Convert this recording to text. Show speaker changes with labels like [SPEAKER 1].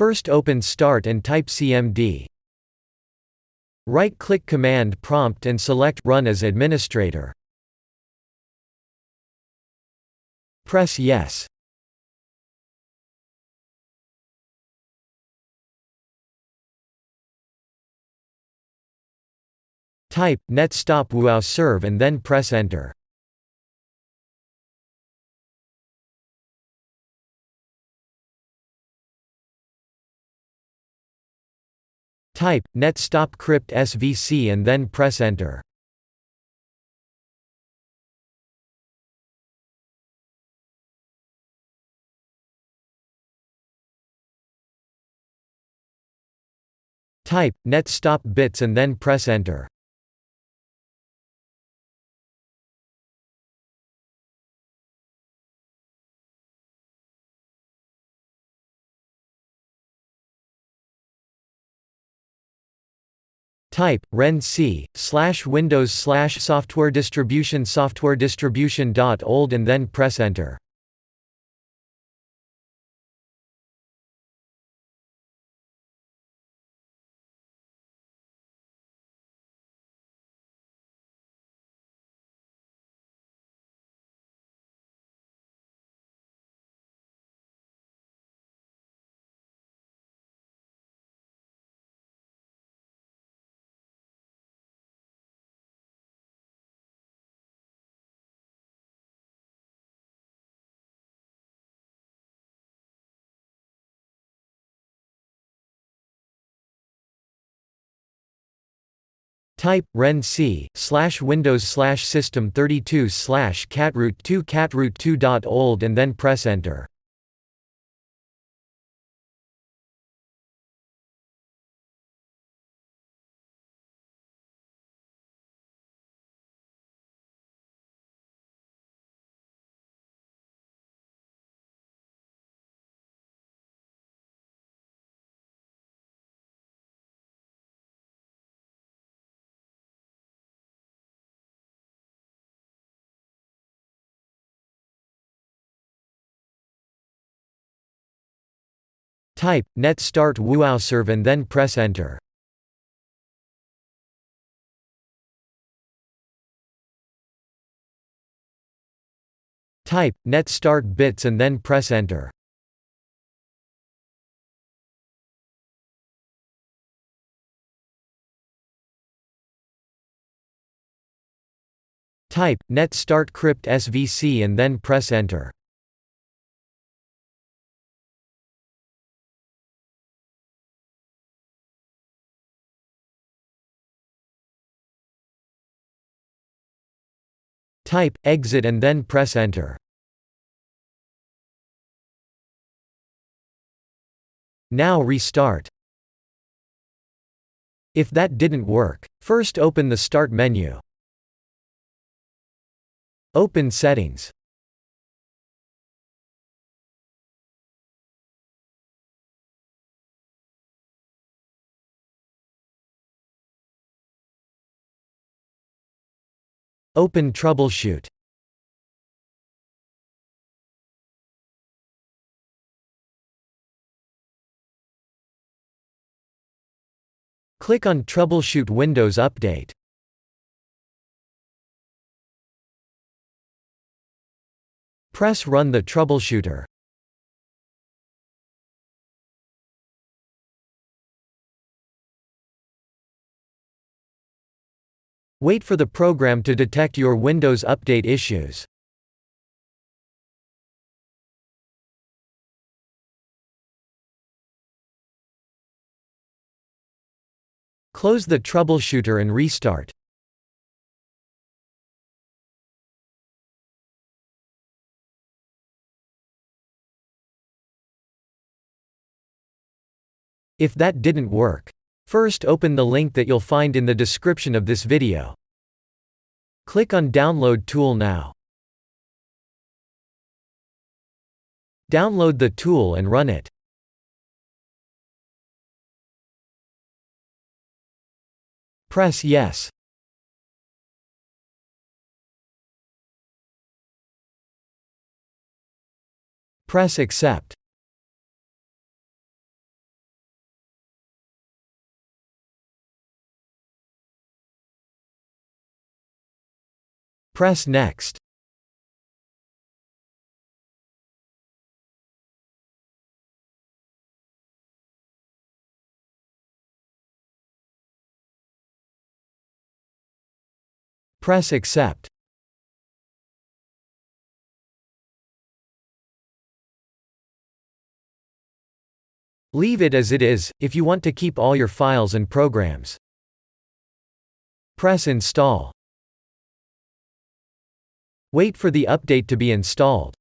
[SPEAKER 1] First open Start and type cmd. Right-click Command Prompt and select Run as administrator. Press Yes. Type netstop wuauserv and then press Enter. Type netstop cryptsvc and then press Enter. Type netstop bits and then press Enter. Type renc/windows/softwaredistribution/softwaredistribution.old and then press Enter. Type renc/windows/system32/catroot2catroot2.old and then press Enter. Type net start wuauserv and then press Enter. Type net start bits and then press Enter. Type net start cryptsvc and then press Enter. Type exit and then press Enter. Now restart. If that didn't work, first open the Start menu. Open Settings. Open Troubleshoot. Click on Troubleshoot Windows Update. Press Run the troubleshooter. Wait for the program to detect your Windows Update issues. Close the troubleshooter and restart. If that didn't work, first open the link that you'll find in the description of this video. Click on Download tool now. Download the tool and run it. Press Yes. Press Accept. Press Next. Press Accept. Leave it as it is, if you want to keep all your files and programs. Press Install. Wait for the update to be installed.